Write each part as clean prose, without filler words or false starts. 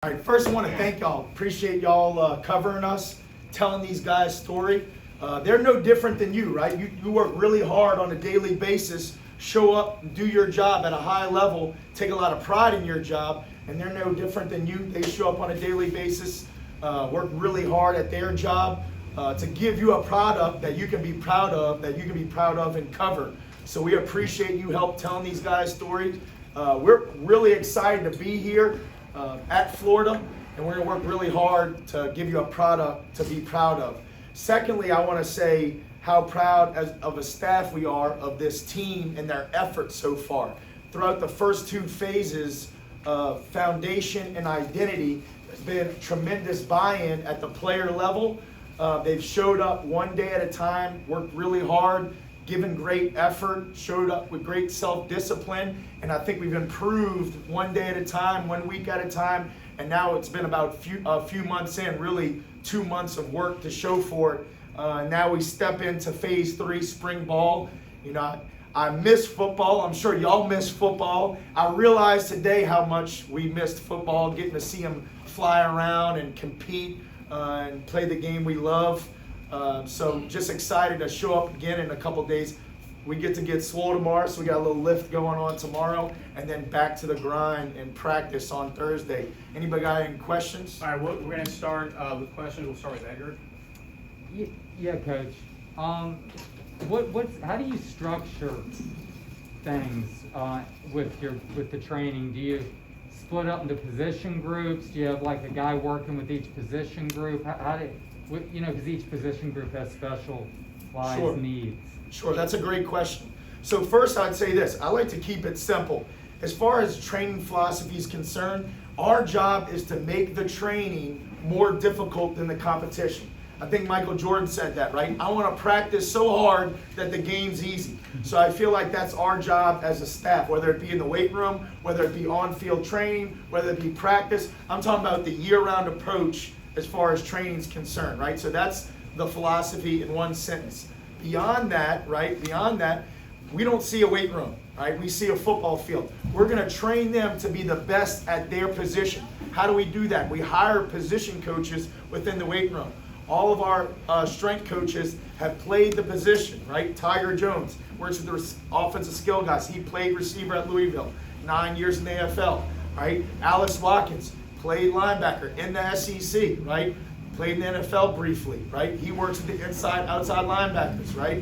All right, first I want to thank y'all. Appreciate y'all covering us, telling these guys' story. They're no different than you, right? You work really hard on a daily basis, show up and do your job at a high level, take a lot of pride in your job, and they're no different than you. They show up on a daily basis, work really hard at their job to give you a product that you can be proud of, and cover. So we appreciate you help telling these guys' stories. We're really excited to be here at Florida, and we're going to work really hard to give you a product to be proud of. Secondly, I want to say how proud of a staff we are of this team and their efforts so far. Throughout the first two phases of foundation and identity, there's been tremendous buy-in at the player level. They've showed up one day at a time, worked really hard, given great effort, showed up with great self-discipline, and I think we've improved one day at a time, 1 week at a time, and now it's been about a few months in, really 2 months of work to show for it. Now we step into phase 3, spring ball. You know, I miss football. I'm sure y'all miss football. I realized today how much we missed football, getting to see them fly around and compete and play the game we love. So just excited to show up again in a couple days. We get to get swole tomorrow, so we got a little lift going on tomorrow, and then back to the grind and practice on Thursday. Anybody got any questions? All right, we're going to start with questions. We'll start with Edgar. Yeah, Coach. How do you structure things with the training? Do you split up into position groups? Do you have like a guy working with each position group? Because each position group has specialized needs. Sure, that's a great question. So first I'd say this, I like to keep it simple. As far as training philosophy is concerned, our job is to make the training more difficult than the competition. I think Michael Jordan said that, right? I want to practice so hard that the game's easy. So I feel like that's our job as a staff, whether it be in the weight room, whether it be on-field training, whether it be practice. I'm talking about the year-round approach as far as training is concerned, right? So that's the philosophy in one sentence. Beyond that, we don't see a weight room, right? We see a football field. We're going to train them to be the best at their position. How do we do that? We hire position coaches within the weight room. All of our strength coaches have played the position, right? Tiger Jones works with the offensive skill guys. He played receiver at Louisville, 9 years in the NFL, right? Alice Watkins played linebacker in the SEC, right? Played in the NFL briefly, right? He works with the inside, outside linebackers, right?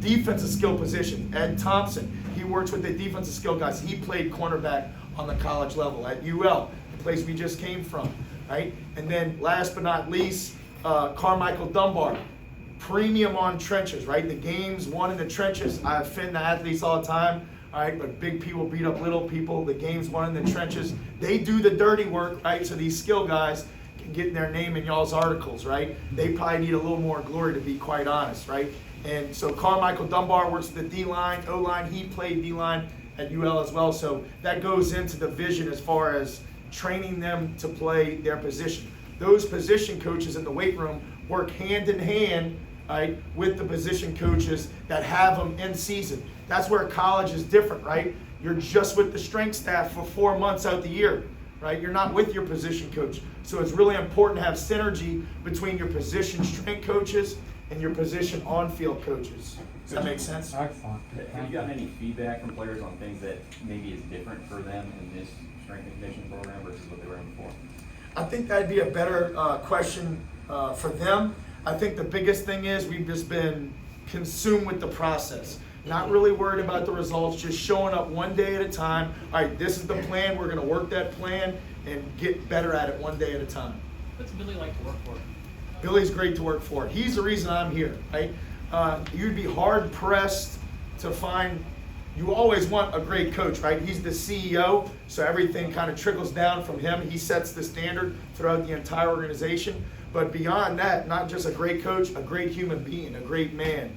Defensive skill position, Ed Thompson. He works with the defensive skill guys. He played cornerback on the college level at UL, the place we just came from, right? And then last but not least, Carmichael Dunbar, premium on trenches, right? The game's won in the trenches. I offend the athletes all the time, all right? But big people beat up little people. The game's won in the trenches. They do the dirty work, right? So these skill guys can get their name in y'all's articles, right? They probably need a little more glory, to be quite honest, right? And so Carmichael Dunbar works the D-line, O-line. He played D-line at UL as well. So that goes into the vision as far as training them to play their position. Those position coaches in the weight room work hand in hand, right, with the position coaches that have them in season. That's where college is different, right? You're just with the strength staff for 4 months out the year, right? You're not with your position coach. So it's really important to have synergy between your position strength coaches and your position on-field coaches. Does that make sense? Excellent. Have you gotten any feedback from players on things that maybe is different for them in this strength and conditioning program versus what they were in before? I think that'd be a better question for them. I think the biggest thing is we've just been consumed with the process. Not really worried about the results, just showing up one day at a time. All right, this is the plan. We're going to work that plan and get better at it one day at a time. What's Billy like to work for? Billy's great to work for. He's the reason I'm here, right? You'd be hard pressed to find. You always want a great coach, right? He's the CEO, so everything kind of trickles down from him. He sets the standard throughout the entire organization. But beyond that, not just a great coach, a great human being, a great man.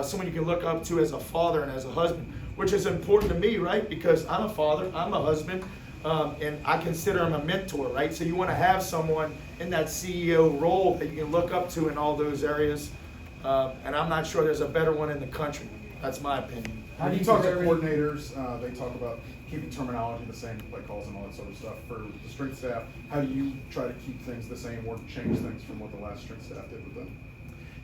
Someone you can look up to as a father and as a husband, which is important to me, right? Because I'm a father, I'm a husband, and I consider him a mentor, right? So you want to have someone in that CEO role that you can look up to in all those areas. And I'm not sure there's a better one in the country. That's my opinion. When you talk to coordinators, they talk about keeping terminology the same, play calls and all that sort of stuff. For the strength staff, how do you try to keep things the same or change things from what the last strength staff did with them?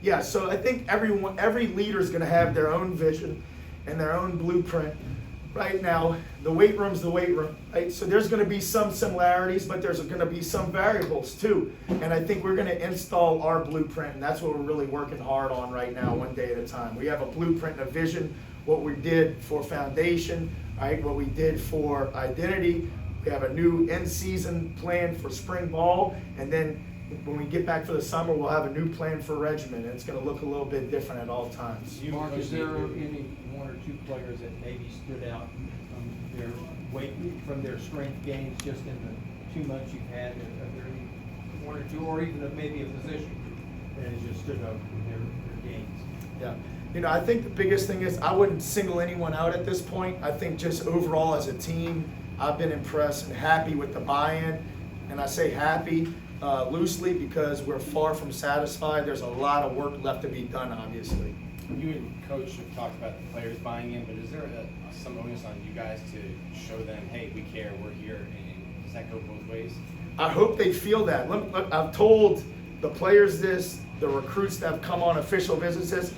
Yeah, so I think every leader is going to have their own vision and their own blueprint. Right now, the weight room's the weight room, right? So there's going to be some similarities, but there's going to be some variables too. And I think we're going to install our blueprint, and that's what we're really working hard on right now, one day at a time. We have a blueprint and a vision, what we did for foundation, right? What we did for identity. We have a new in-season plan for spring ball, and then when we get back for the summer, we'll have a new plan for regimen, and it's going to look a little bit different at all times. Mark, is there any one or two players that maybe stood out from their weight, from their strength gains just in the 2 months you've had? Are there any one or two, or even maybe a position that has just stood out from their gains? Yeah. You know, I think the biggest thing is I wouldn't single anyone out at this point. I think just overall as a team, I've been impressed and happy with the buy-in. And I say happy loosely because we're far from satisfied. There's a lot of work left to be done, obviously. You and Coach have talked about the players buying in, but is there some onus on you guys to show them, hey, we care, we're here, and does that go both ways? I hope they feel that. Look, I've told the players this, the recruits that have come on official visits this.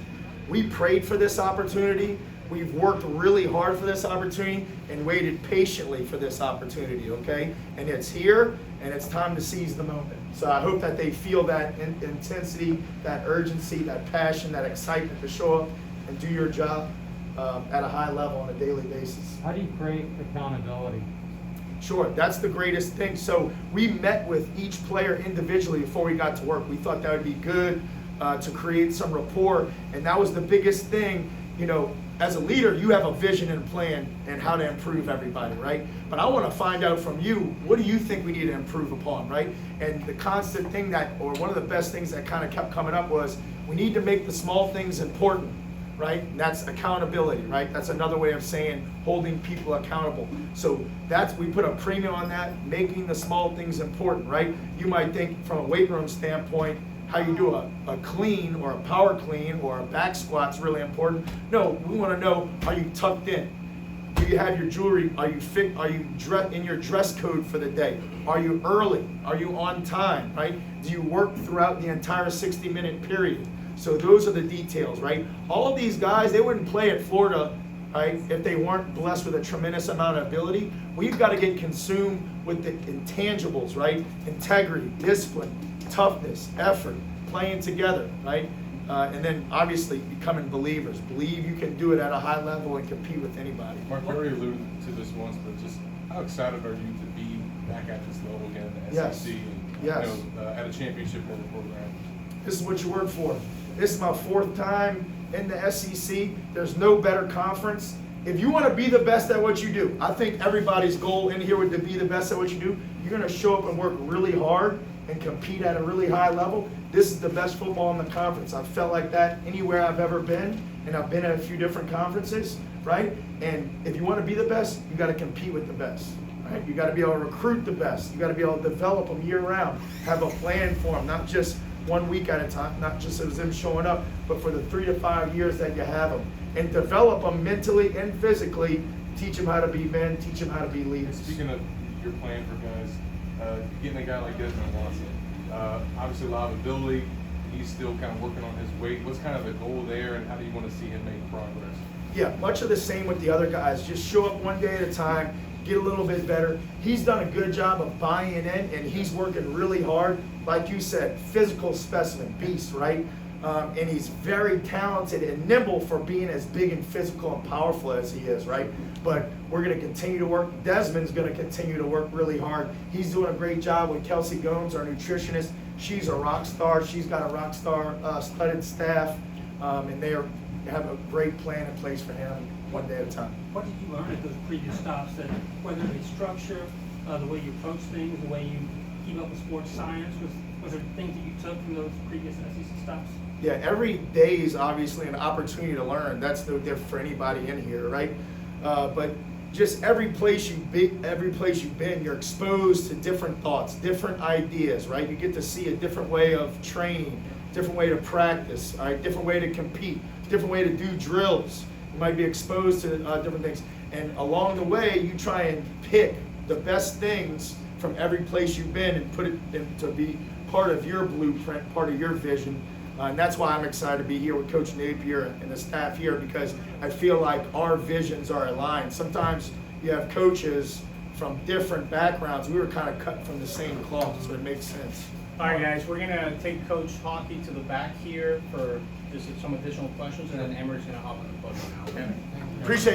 We prayed for this opportunity. We've worked really hard for this opportunity and waited patiently for this opportunity, okay? And it's here, and it's time to seize the moment. So I hope that they feel that intensity, that urgency, that passion, that excitement to show up and do your job at a high level on a daily basis. How do you create accountability? Sure, that's the greatest thing. So we met with each player individually before we got to work. We thought that would be good to create some rapport, and that was the biggest thing. You know, as a leader, you have a vision and plan and how to improve everybody, right? But I want to find out from you, what do you think we need to improve upon, right? And the constant thing that, or one of the best things that kind of kept coming up was, we need to make the small things important, right? And that's accountability, right? That's another way of saying holding people accountable. So we put a premium on that, making the small things important, right? You might think from a weight room standpoint, how you do a clean or a power clean or a back squat's really important. No, we want to know, are you tucked in? Do you have your jewelry? Are you fit? Are you in your dress code for the day? Are you early? Are you on time, right? Do you work throughout the entire 60-minute period? So those are the details, right? All of these guys, they wouldn't play at Florida, right, if they weren't blessed with a tremendous amount of ability. We've got to get consumed with the intangibles, right? Integrity, discipline, toughness, effort, playing together, right? And then obviously becoming believers. Believe you can do it at a high level and compete with anybody. Mark, you already alluded to this once, but just how excited are you to be back at this level again, the SEC, and Yes. at a championship level program? This is what you work for. This is my 4th time in the SEC. There's no better conference. If you want to be the best at what you do, I think everybody's goal in here would to be the best at what you do. You're going to show up and work really hard and compete at a really high level. This is the best football in the conference. I've felt like that anywhere I've ever been, and I've been at a few different conferences, right? And if you want to be the best, you got to compete with the best, right? You got to be able to recruit the best. You got to be able to develop them year round, have a plan for them, not just 1 week at a time, not just as them showing up, but for the 3 to 5 years that you have them, and develop them mentally and physically. Teach them how to be men, teach them how to be And leaders. speaking of your plan for guys, getting a guy like Desmond Watson, obviously a lot of ability, he's still kind of working on his weight. What's kind of the goal there, and how do you want to see him make progress? Yeah, much of the same with the other guys. Just show up one day at a time, get a little bit better. He's done a good job of buying in, and he's working really hard. Like you said, physical specimen, beast, right? And he's very talented and nimble for being as big and physical and powerful as he is, right? But we're going to continue to work. Desmond's going to continue to work really hard. He's doing a great job with Kelsey Gomes, our nutritionist. She's a rock star. She's got a rock star studded staff, and they have a great plan in place for him one day at a time. What did you learn at those previous stops, that whether it be structure, the way you approach things, the way you keep up with sports science, was there things that you took from those previous SEC stops? Yeah, every day is obviously an opportunity to learn. That's no different for anybody in here, right? But just every place you've been, you're exposed to different thoughts, different ideas, right? You get to see a different way of training, different way to practice, all right? Different way to compete, different way to do drills. You might be exposed to different things. And along the way, you try and pick the best things from every place you've been and put it in to be part of your blueprint, part of your vision. And that's why I'm excited to be here with Coach Napier and the staff here, because I feel like our visions are aligned. Sometimes you have coaches from different backgrounds. We were kind of cut from the same cloth, so it makes sense. All right, guys, we're gonna take Coach Hocke to the back here for just some additional questions, and then Emery's gonna hop on the podium now, okay? Appreciate